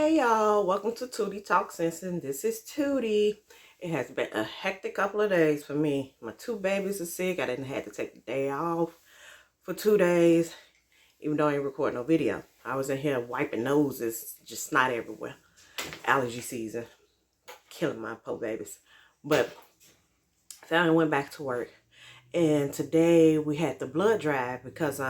Hey y'all, welcome to Tootie Talk Sense, and this is Tootie. It has been a hectic couple of days for me. My two babies are sick. I didn't have to take the day off for 2 days, even though I ain't recording no video. I was in here wiping noses, just snot everywhere. Allergy season, killing my poor babies. But then I went back to work, and today we had the blood drive because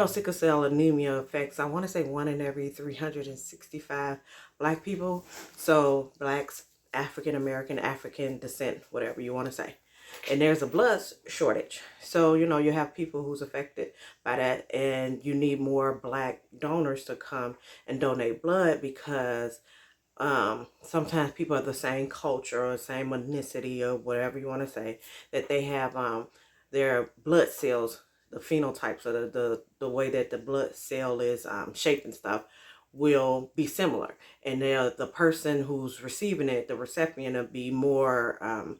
sickle cell anemia affects, I want to say, 1 in every 365 black people. So blacks, African American, African descent, whatever you want to say. And there's a blood shortage. So, you have people who's affected by that, and you need more black donors to come and donate blood because sometimes people are the same culture or same ethnicity or whatever you want to say, that they have their blood cells, the phenotypes of the way that the blood cell is shaped and stuff will be similar, and the person who's receiving it, the recipient, will be more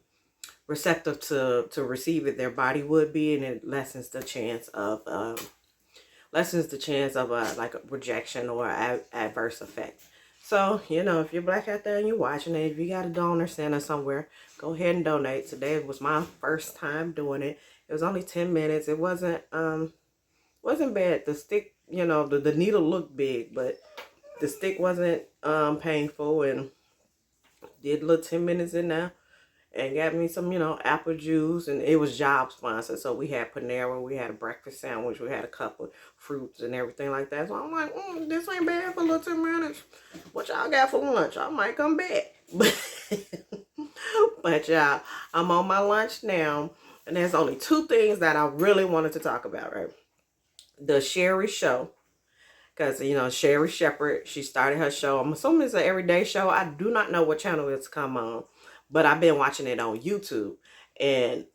receptive to receive it. Their body would be, and it lessens the chance of like a rejection or adverse effect. So, if you're black out there and you're watching it, if you got a donor center somewhere, go ahead and donate. Today was my first time doing it. It was only 10 minutes. It wasn't bad. The stick, the needle looked big, but the stick wasn't painful, and did a little 10 minutes in there. And got me some, apple juice, and it was job sponsored. So we had Panera, we had a breakfast sandwich, we had a couple of fruits and everything like that. So I'm like, this ain't bad for a little 10 minutes. What y'all got for lunch? I might come back. But y'all, I'm on my lunch now, and there's only two things that I really wanted to talk about, right? The Sherri show. Because, Sherri Shepherd, she started her show. I'm assuming it's an everyday show. I do not know what channel it's come on, but I've been watching it on YouTube, and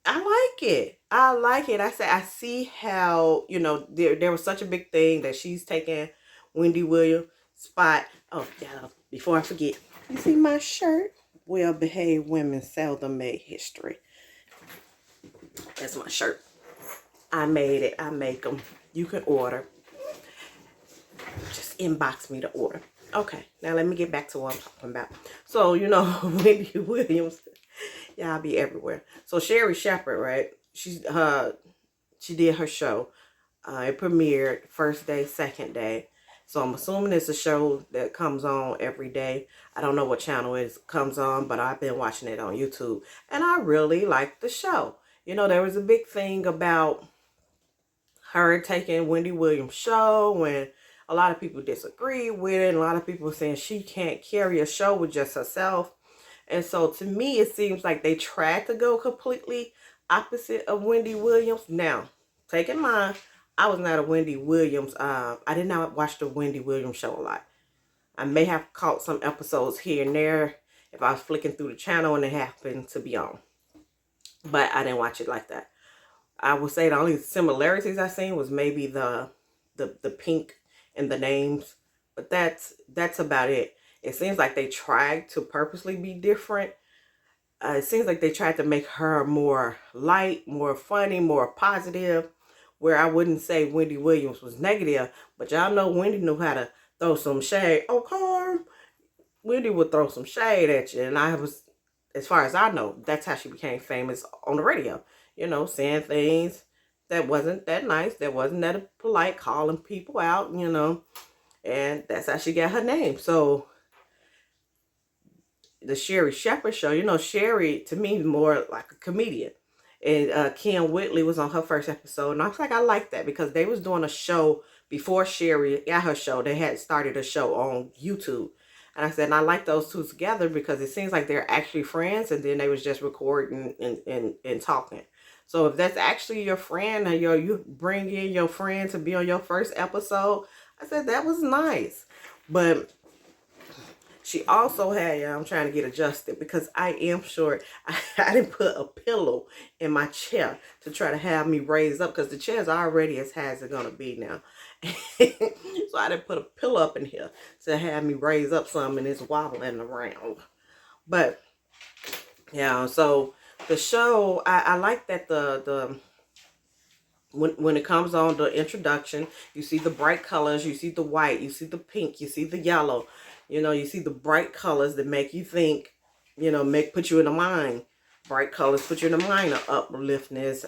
I like it. I like it. I see how, there was such a big thing that she's taking Wendy Williams' spot. Oh, yeah, before I forget, you see my shirt? Well-behaved women seldom make history. That's my shirt. I made it. I make them. You can order. Just inbox me the order. Okay, now let me get back to what I'm talking about. So, Wendy Williams, y'all be everywhere. So Sherri Shepherd, right? She did her show. It premiered first day, second day. So I'm assuming it's a show that comes on every day. I don't know what channel it comes on, but I've been watching it on YouTube, and I really like the show. There was a big thing about her taking Wendy Williams' show, and a lot of people disagree with it, and a lot of people saying she can't carry a show with just herself. And so to me, it seems like they tried to go completely opposite of Wendy Williams. Now, take in mind, I was not a Wendy Williams. I did not watch the Wendy Williams show a lot. I may have caught some episodes here and there if I was flicking through the channel and it happened to be on. But I didn't watch it like that. I would say the only similarities I seen was maybe the pink and the names, but that's about it. It seems like they tried to purposely be different. It seems like they tried to make her more light, more funny, more positive, where I wouldn't say Wendy Williams was negative, but y'all know Wendy knew how to throw some shade. Okay, Wendy would throw some shade at you, and as far as I know, that's how she became famous on the radio. Saying things that wasn't that nice, that wasn't that polite, calling people out, and that's how she got her name. So the Sherri Shepherd show, Sherri to me more like a comedian. And Kim Whitley was on her first episode, and I was like, I like that because they was doing a show before Sherri got her show. They had started a show on YouTube. And I said, and I like those two together because it seems like they're actually friends, and then they was just recording and talking. So if that's actually your friend, and you bring in your friend to be on your first episode, I said that was nice. But she also had, I'm trying to get adjusted because I am short. I didn't put a pillow in my chair to try to have me raise up because the chair's already as high as it's going to be now. So I didn't put a pillow up in here to have me raise up some, and it's wobbling around. But, yeah, so the show, I like that the when it comes on the introduction, you see the bright colors, you see the white, you see the pink, you see the yellow, you see the bright colors that make you think, put you in the mind. Bright colors put you in the mind of upliftness,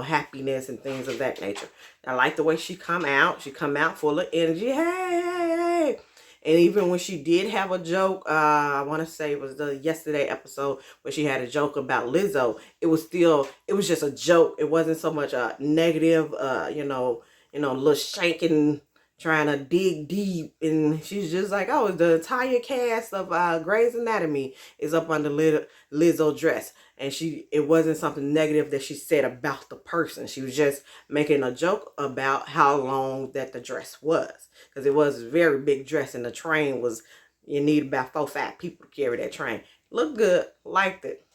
happiness and things of that nature. I like the way she come out. She come out full of energy. Hey. And even when she did have a joke, I want to say it was the yesterday episode where she had a joke about Lizzo. It was just a joke. It wasn't so much a negative, little shaking, trying to dig deep. And she's just like, oh, the entire cast of Grey's Anatomy is up under Lizzo dress. And it wasn't something negative that she said about the person. She was just making a joke about how long that the dress was. Because it was a very big dress and the train was, you need about 4 or 5 people to carry that train. Looked good, liked it.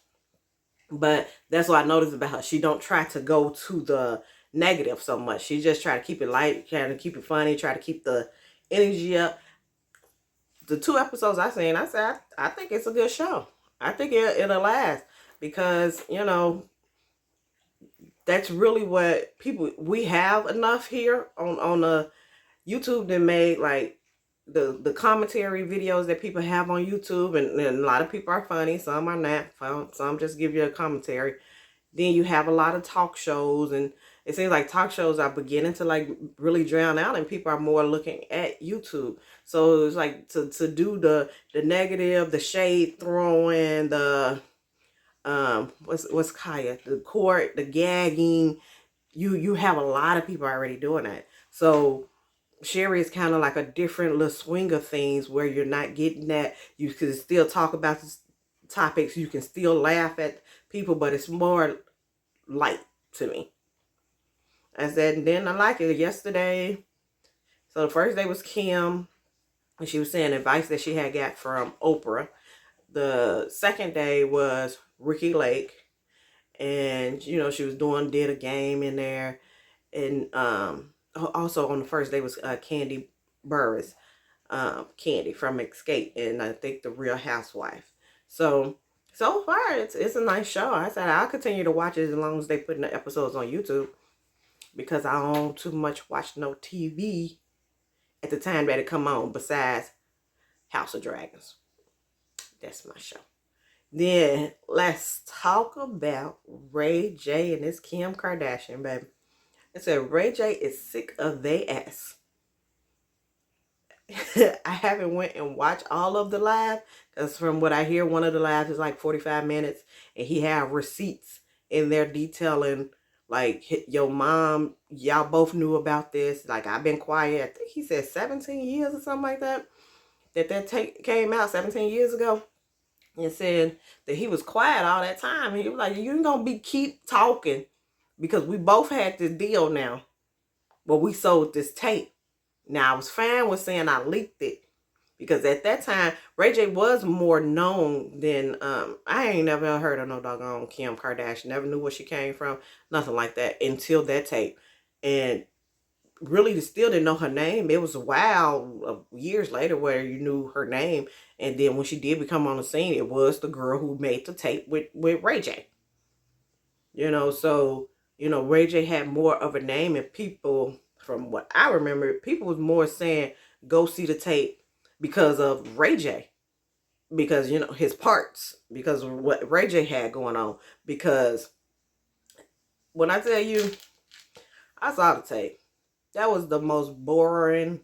But that's what I noticed about her. She don't try to go to the negative so much. She just try to keep it light, try to keep it funny, try to keep the energy up. The 2 episodes I seen, I said, I think it's a good show. I think it'll last. Because, that's really what we have enough here on the YouTube that made like the commentary videos that people have on YouTube, and a lot of people are funny, some are not, some just give you a commentary. Then you have a lot of talk shows, and it seems like talk shows are beginning to like really drown out, and people are more looking at YouTube. So it's like to do the negative, the shade throwing, the what's Kaya, the court, the gagging. You have a lot of people already doing that. So Sherri is kind of like a different little swing of things where you're not getting that. You can still talk about the topics. You can still laugh at people, but it's more light to me. I said, and then I like it yesterday. So the first day was Kim, and she was saying advice that she had got from Oprah. The second day was Ricky Lake, and she was did a game in there, and also on the first day was Candy Burris, Candy from Escape, and I think the Real Housewife. So far it's a nice show. I said I'll continue to watch it as long as they put in the episodes on YouTube, because I don't too much watch no TV at the time that it come on besides House of Dragons. That's my show. Then let's talk about Ray J and this Kim Kardashian, baby. I said Ray J is sick of they ass. I haven't went and watched all of the live, because from what I hear, one of the lives is like 45 minutes, and he have receipts in there detailing like, your mom, y'all both knew about this. Like, I've been quiet. I think he said 17 years or something like that. That came out 17 years ago. And said that he was quiet all that time. He was like, you ain't gonna keep talking, because we both had this deal now. But we sold this tape. Now, I was fine with saying I leaked it, because at that time, Ray J was more known than, I ain't never heard of no doggone Kim Kardashian. Never knew where she came from. Nothing like that until that tape. And really still didn't know her name. It was a while, years later, where you knew her name. And then when she did become on the scene, it was the girl who made the tape with Ray J. So, Ray J had more of a name, and people, from what I remember, people was more saying, go see the tape because of Ray J. Because, his parts, because of what Ray J had going on. Because when I tell you, I saw the tape. That was the most boring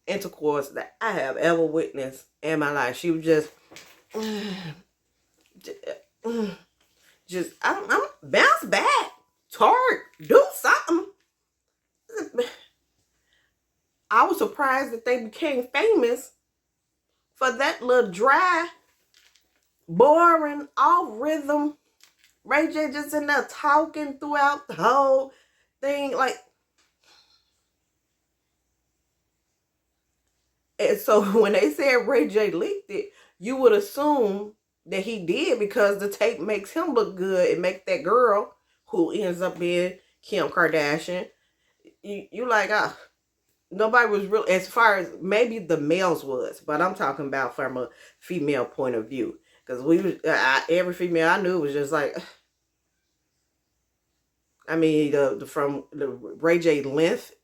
intercourse that I have ever witnessed in my life. She was just I'm bounce back, twerk, do something. I was surprised that they became famous for that little dry, boring, off rhythm. Ray J just in there talking throughout the whole thing, like. And so when they said Ray J leaked it, you would assume that he did, because the tape makes him look good. It makes that girl, who ends up being Kim Kardashian, you like, nobody was real, as far as maybe the males was, but I'm talking about from a female point of view. Because every female I knew was just like, I mean, from the Ray J length,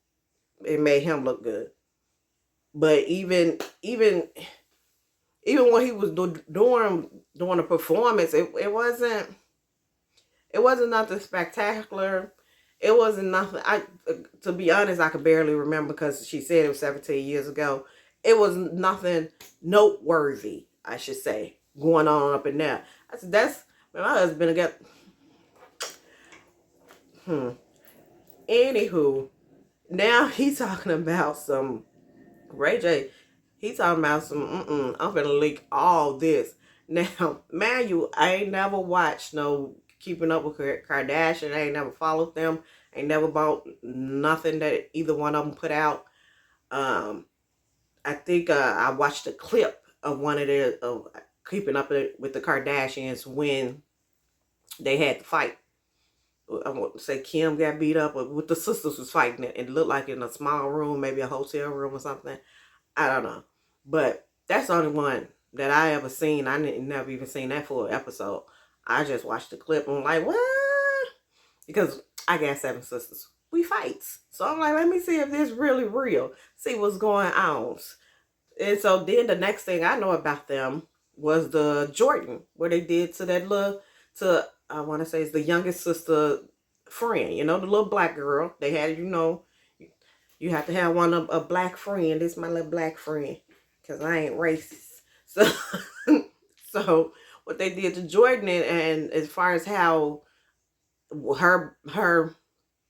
it made him look good. But even when he was doing a performance, it wasn't nothing spectacular. It wasn't nothing. To be honest, I could barely remember because she said it was 17 years ago. It was nothing noteworthy, I should say, going on up in there. I said, that's my husband got. Anywho, now he's talking about some Ray J. He talking about some. I'm gonna leak all this. Now, man, I ain't never watched no Keeping Up with Kardashian. I ain't never followed them. I ain't never bought nothing that either one of them put out. I think I watched a clip of one of their of Keeping Up with the Kardashians when they had to fight. I want to say Kim got beat up, or with the sisters was fighting it. It looked like in a small room, maybe a hotel room or something. I don't know. But that's the only one that I ever seen. I never even seen that full episode. I just watched the clip and I'm like, what? Because I got 7 sisters. We fights. So I'm like, let me see if this really real. See what's going on. And so then the next thing I know about them was the Jordan, where they did to that little, I want to say it's the youngest sister friend, the little black girl. They had, you have to have a black friend. This is my little black friend, because I ain't racist. So, so what they did to Jordan, and as far as how her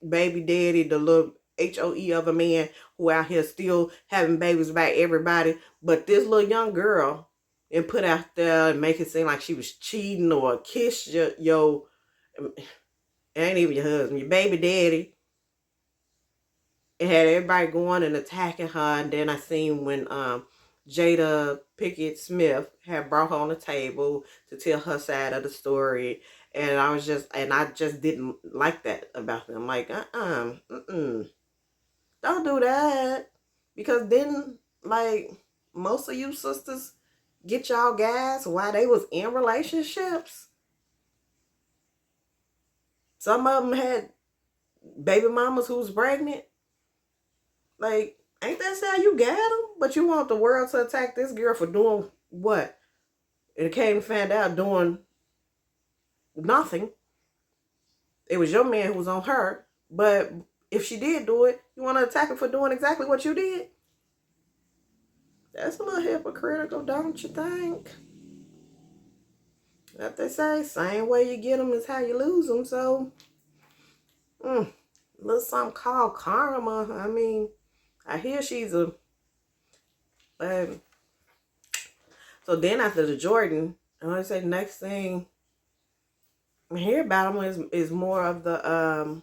baby daddy, the little HOE of a man who out here still having babies by everybody, but this little young girl, and put out there and make it seem like she was cheating or kissed your ain't even your husband, your baby daddy. It had everybody going and attacking her. And then I seen when Jada Pinkett Smith had brought her on the table to tell her side of the story. And I just didn't like that about them. Like, don't do that. Because then, like, most of you sisters get y'all guys while they was in relationships. Some of them had baby mamas who was pregnant. Like, ain't that how you got them? But you want the world to attack this girl for doing what? And it came to find out doing nothing. It was your man who was on her. But if she did do it, you want to attack her for doing exactly what you did? That's a little hypocritical, don't you think? Like they say, same way you get them is how you lose them. So, a little something called karma. I mean, I hear she's a... so then after the Jordan, I want to say the next thing I hear about them is more of the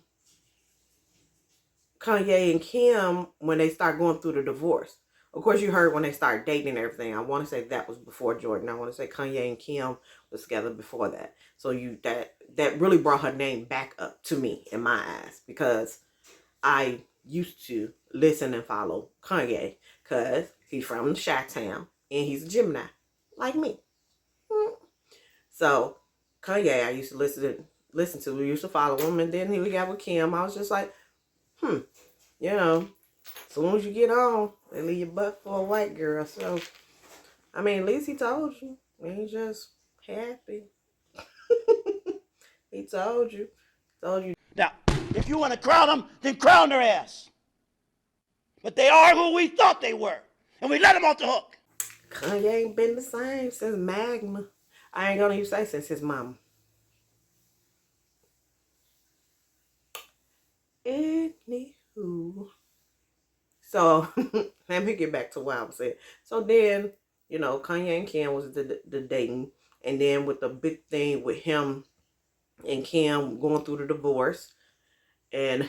Kanye and Kim when they start going through the divorce. Of course, you heard when they start dating and everything. I want to say that was before Jordan. I want to say Kanye and Kim was together before that. So that really brought her name back up to me in my eyes, because I used to listen and follow Kanye because he's from Chi-Town and he's a Gemini like me. So Kanye, I used to listen to. We used to follow him, and then we got with Kim. I was just like, as soon as you get on, they leave your butt for a white girl. So, I mean, at least he told you. He ain't just happy. He told you. Now, if you want to crown them, then crown their ass. But they are who we thought they were. And we let them off the hook. Kanye ain't been the same since Magna. I ain't gonna even say since his mama. Anywho. So, let me get back to what I was saying. So then, Kanye and Kim was the dating. And then with the big thing with him and Kim going through the divorce. And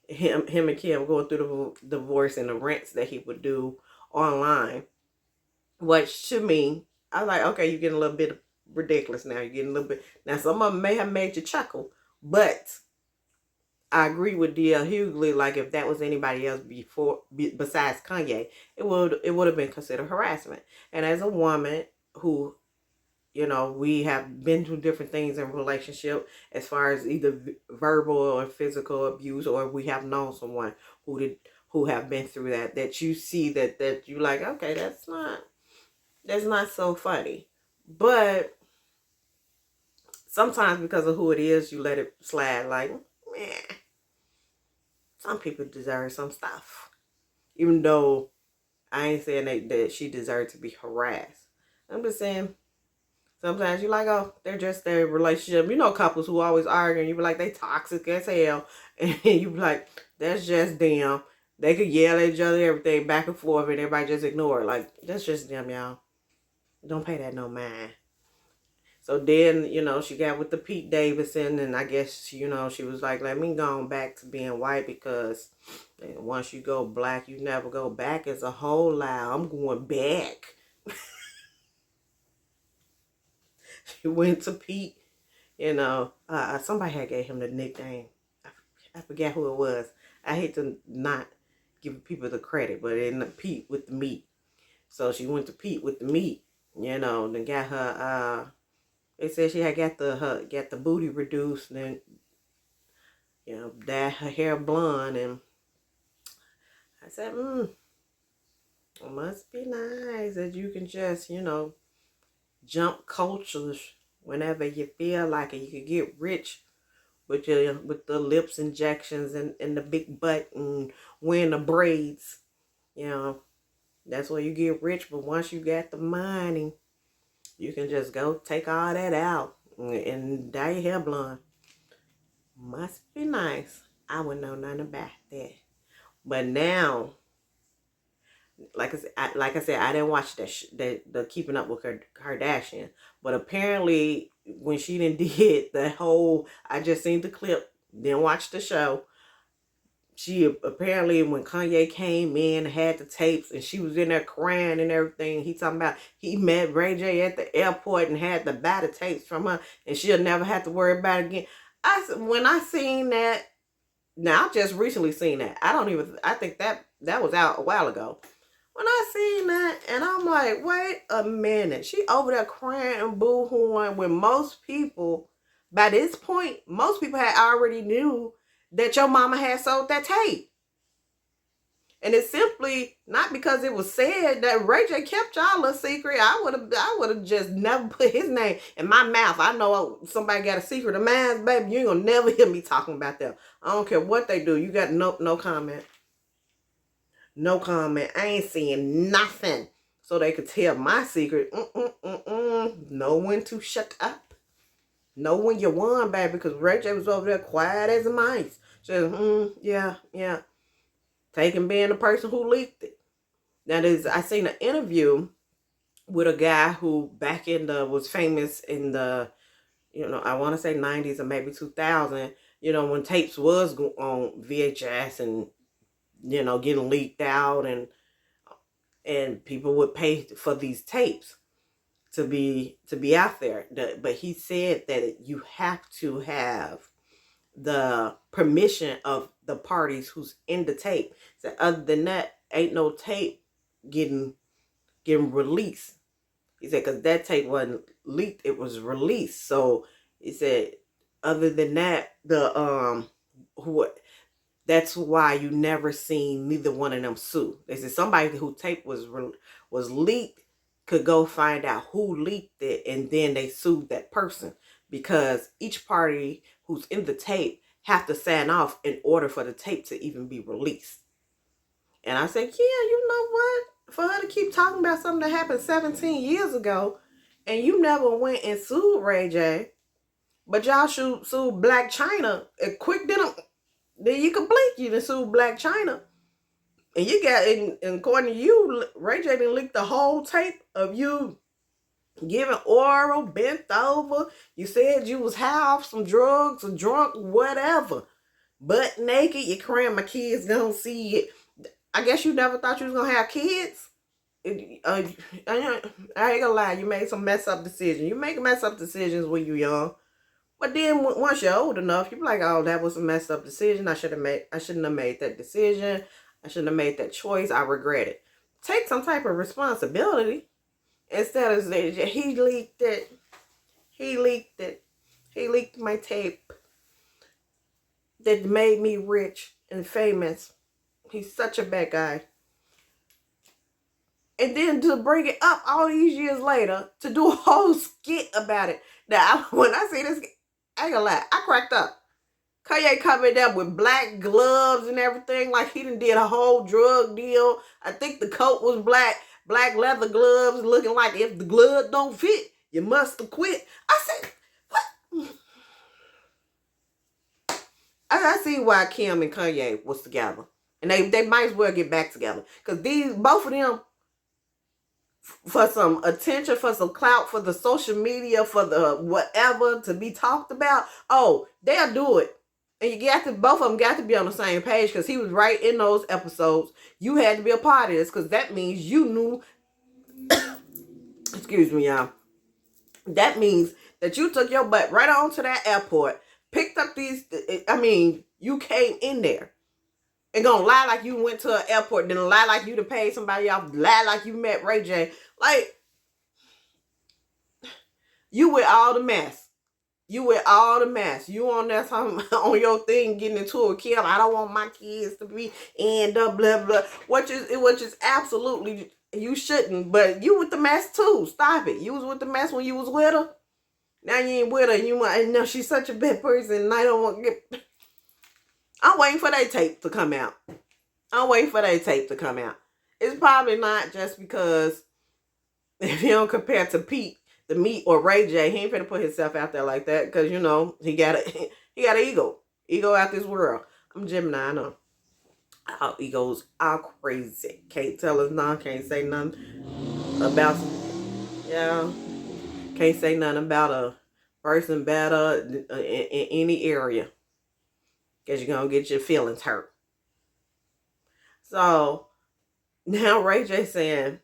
him and Kim going through the divorce and the rants that he would do online. Which, to me, I was like, okay, you're getting a little bit ridiculous now. You're getting a little bit... Now, some of them may have made you chuckle. But I agree with D.L. Hughley, like if that was anybody else besides Kanye, it would have been considered harassment. And as a woman who You know, we have been through different things in relationship as far as either verbal or physical abuse, or we have known someone who have been through that you see that you like, okay, that's not so funny. But sometimes because of who it is, you let it slide like, man, some people deserve some stuff. Even though I ain't saying that she deserved to be harassed. I'm just saying sometimes you like, oh, they're just their relationship. You know, couples who always argue, and you be like, they toxic as hell. And you be like, that's just them. They could yell at each other, everything back and forth, and everybody just ignore it. Like, that's just them, y'all. Don't pay that no mind. So then, you know, she got with the Pete Davidson, and I guess, you know, she was like, let me go on back to being white, because once you go black, you never go back as a whole lie. I'm going back. She went to Pete. You know, somebody had gave him the nickname. I forget who it was. I hate to not give people the credit, but in the Pete with the meat. So she went to Pete with the meat. You know, then got her. They said she had got the booty reduced, and you know, dyed her hair blonde. And I said, it must be nice that you can just, you know, jump cultures whenever you feel like it. You could get rich with the lips injections and the big butt and wearing the braids. You know, that's where you get rich. But once you got the money, you can just go take all that out and dye your hair blonde. Must be nice. I wouldn't know nothing about that. But now, like I said, I didn't watch the Keeping Up with Kardashian. But apparently, when she didn't did the whole, I just seen the clip, didn't watch the show. She apparently, when Kanye came in, had the tapes, and she was in there crying and everything. He talking about he met Ray J at the airport and had to buy the tapes from her, and she'll never have to worry about it again. When I seen that, now I just recently seen that. I think that was out a while ago. When I seen that, and I'm like, wait a minute. She over there crying and boo-hooing when most people, by this point, most people had already knew that your mama had sold that tape. And it's simply not because it was said that Ray J kept y'all a secret. I would have just never put his name in my mouth. I know somebody got a secret of mine, baby. You ain't gonna never hear me talking about them. I don't care what they do. You got no comment. No comment. I ain't saying nothing. So they could tell my secret. Know when to shut up. Know when you won, baby. Because Ray J was over there quiet as a mice. Just, yeah. Taking being the person who leaked it. Now, I seen an interview with a guy who back in was famous in the, you know, I want to say 90s or maybe 2000, you know, when tapes was on VHS and, you know, getting leaked out, and people would pay for these tapes to be out there. But he said that you have to have the permission of the parties who's in the tape. So other than that, ain't no tape getting released. He said, because that tape wasn't leaked, it was released. So he said, other than that, that's why you never seen neither one of them sue. They said somebody who tape was leaked could go find out who leaked it, and then they sued that person, because each party who's in the tape have to sign off in order for the tape to even be released. And I said, yeah, you know what? For her to keep talking about something that happened 17 years ago, and you never went and sued Ray J, but y'all sued Black China quick, then you can blink, you done sued Black China. And you got, and according to you, Ray J done leaked the whole tape of you giving oral, bent over. You said you was high off some drugs or drunk, whatever. Butt naked, you crying, my kids gonna see it. I guess you never thought you was gonna have kids. I ain't gonna lie, you made some mess up decisions. You make mess up decisions when you young. But then once you're old enough, you be like, oh, that was a messed up decision. I shouldn't have made that decision. I shouldn't have made that choice. I regret it. Take some type of responsibility. Instead of saying he leaked it. He leaked it. He leaked my tape that made me rich and famous. He's such a bad guy. And then to bring it up all these years later, to do a whole skit about it. Now, when I see this, I ain't gonna lie, I cracked up. Kanye coming there with black gloves and everything, like he done did a whole drug deal. I think the coat was black leather gloves, looking like if the glove don't fit, you must have quit. I said, what? I see why Kim and Kanye was together. And they might as well get back together. Because both of them, for some attention, for some clout, for the social media, for the whatever to be talked about, oh, they'll do it. And both of them got to be on the same page, because he was right in those episodes. You had to be a part of this, because that means you knew, excuse me, y'all. That means that you took your butt right on to that airport, picked up you came in there and gonna lie like you went to an airport, then lie like you to pay somebody off, lie like you met Ray J. Like, you with all the mess. You with all the mess. You on that time on your thing getting into a Kim. I don't want my kids to be end up blah blah. Which is absolutely, you shouldn't. But you with the mess too. Stop it. You was with the mess when you was with her. Now you ain't with her. You might know she's such a bad person, and I don't want to get. I'm waiting for that tape to come out. It's probably not just because if you don't compare to Pete, the Meat, or Ray J, he ain't finna put himself out there like that, because you know he got an ego out this world. I'm Gemini, I know. Our egos are crazy. Can't tell us none. Can't say nothing about Can't say nothing about a person better in any area, because you're gonna get your feelings hurt. So now Ray J saying,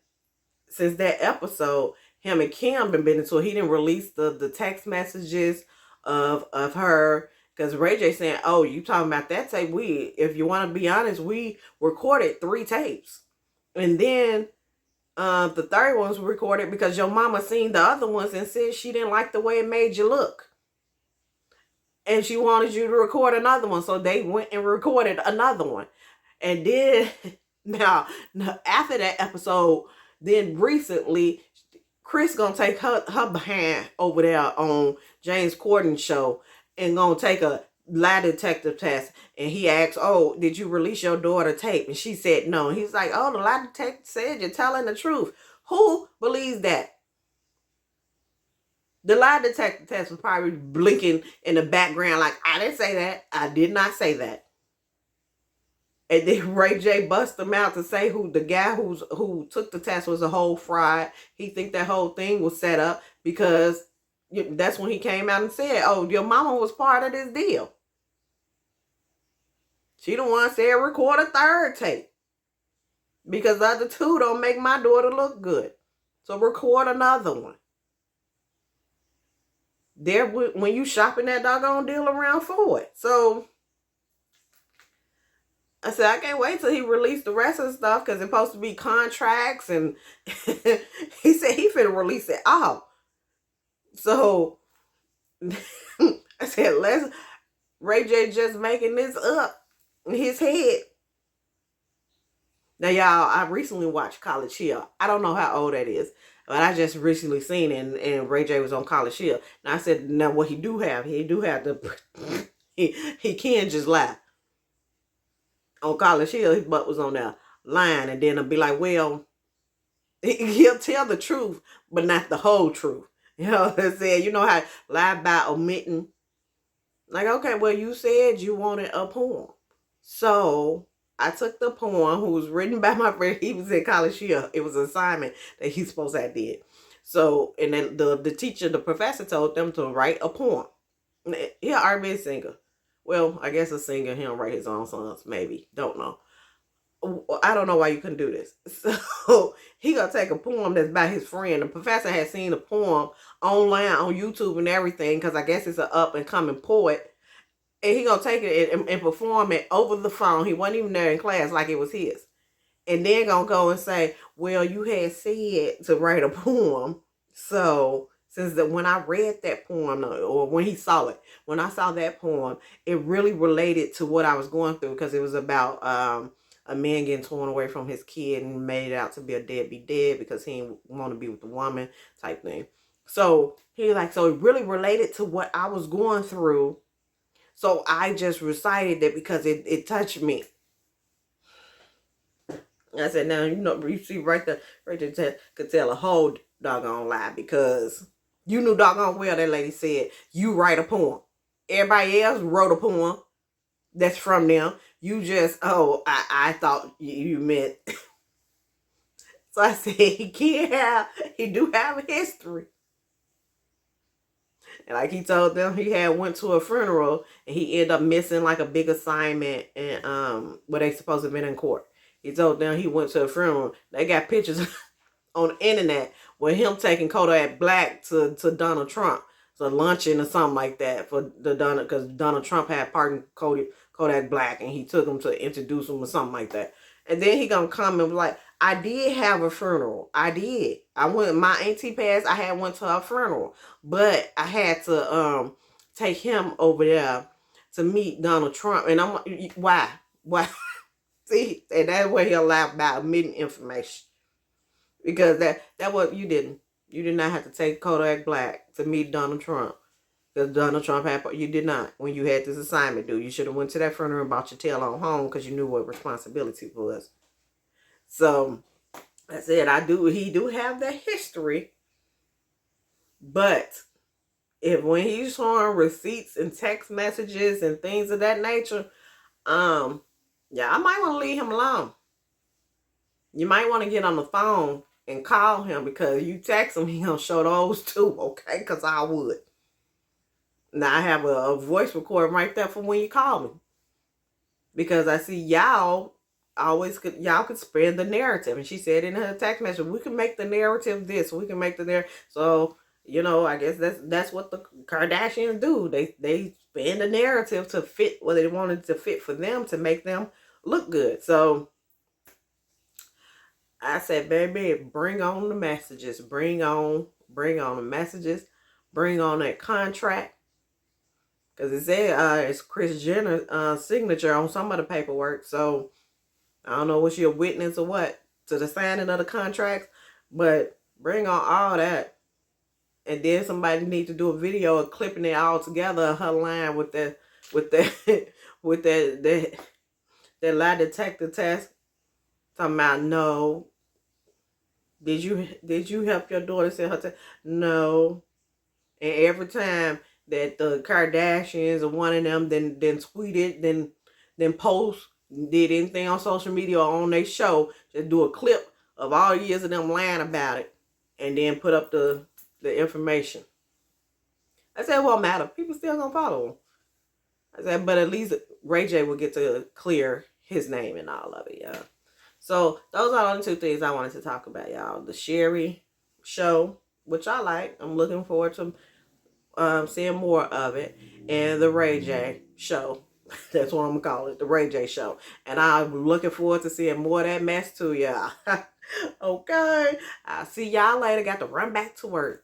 since that episode, him and Kim been into it. He didn't release the text messages of her, because Ray J saying, oh, you talking about that tape? If you want to be honest, we recorded 3 tapes, and then the third one was recorded because your mama seen the other ones and said she didn't like the way it made you look, and she wanted you to record another one. So they went and recorded another one. And then now after that episode, then recently, Kris gonna take her behind over there on James Corden's show and gonna take a lie detector test. And he asked, oh, did you release your daughter tape? And she said no. And he's like, oh, the lie detector said you're telling the truth. Who believes that? The lie detector test was probably blinking in the background like, I didn't say that. I did not say that. And then Ray J bust him out to say the guy who took the test was a whole fraud. He think that whole thing was set up, because that's when he came out and said, oh, your mama was part of this deal. She the one said record a 3rd tape, because the other 2 don't make my daughter look good. So record another one. There, when you shopping that doggone deal around for it. So I said, I can't wait till he released the rest of the stuff, because it's supposed to be contracts, and he said he finna release it all. So I said, Ray J just making this up in his head. Now, y'all, I recently watched College Hill. I don't know how old that is, but I just recently seen it, and Ray J was on College Hill. And I said, now what he do have the he can just lie. On College Hill, his butt was on there lying, and then it'll be like, well, he'll tell the truth, but not the whole truth. You know what I'm saying? You know how lie by omitting. Like, okay, well, you said you wanted a poem. So I took the poem, who was written by my friend. He was in College Hill. It was an assignment that he's supposed to have did. So, and then the professor told them to write a poem. He's an R&B singer. Well, I guess a singer, he don't write his own songs, maybe. Don't know. I don't know why you couldn't do this. So he gonna take a poem that's by his friend. The professor had seen the poem online on YouTube and everything, because I guess it's an up and coming poet. And he gonna take it and perform it over the phone. He wasn't even there in class, like it was his. And then gonna go and say, well, you had said to write a poem, so since when I read that poem, or when he saw it, when I saw that poem, it really related to what I was going through, because it was about a man getting torn away from his kid and made out to be a deadbeat dad because he didn't want to be with the woman type thing. So so it really related to what I was going through. So I just recited that because it touched me. I said, now, you see right there, could tell a whole doggone lie, because you knew doggone well that lady said, you write a poem. Everybody else wrote a poem that's from them. You just, I thought you meant. So I said, he do have a history. And like he told them, he had went to a funeral and he ended up missing like a big assignment, and where they supposed to have been in court. He told them he went to a funeral. They got pictures on the internet with him taking Kodak Black to Donald Trump. So luncheon or something like that for because Donald Trump had pardoned Kodak Black, and he took him to introduce him or something like that. And then he gonna come and be like, I did have a funeral. I did. I went, my auntie passed, I had went to her funeral. But I had to take him over there to meet Donald Trump. And I'm like, why? Why? See, and that's where he'll lie about omitting information. Because that what you didn't. You did not have to take Kodak Black to meet Donald Trump. Because Donald Trump you did not. When you had this assignment due, you should have went to that funeral and brought your tail on home, because you knew what responsibility was. So I said, he do have that history. But when he's showing receipts and text messages and things of that nature, yeah, I might want to leave him alone. You might want to get on the phone and call him, because you text him, he gonna show those too, okay? Because I would. Now I have a voice recording right there for when you call me, because I see y'all could spread the narrative. And she said in her text message, we can make the narrative this, we can make the narrative. So I guess that's what the Kardashians do. They spin the narrative to fit what they wanted to fit for them, to make them look good. So I said, baby, bring on the messages. Bring on the messages. Bring on that contract. Because it said it's Kris Jenner's signature on some of the paperwork. So I don't know, was she a witness or what to the signing of the contracts? But bring on all that. And then somebody need to do a video of clipping it all together, her line with that lie detector test. Talking about, no. Did you help your daughter send her test? No. And every time that the Kardashians or one of them then tweeted, then post, did anything on social media or on their show, just do a clip of all years of them lying about it, and then put up the information. I said, it won't matter. People still gonna follow him. I said, but at least Ray J will get to clear his name and all of it, y'all. So those are the only two things I wanted to talk about, y'all. The Sherri show, which I like. I'm looking forward to seeing more of it. And the Ray J show. That's what I'm going to call it. The Ray J show. And I'm looking forward to seeing more of that mess too, y'all. Okay. I'll see y'all later. Got to run back to work.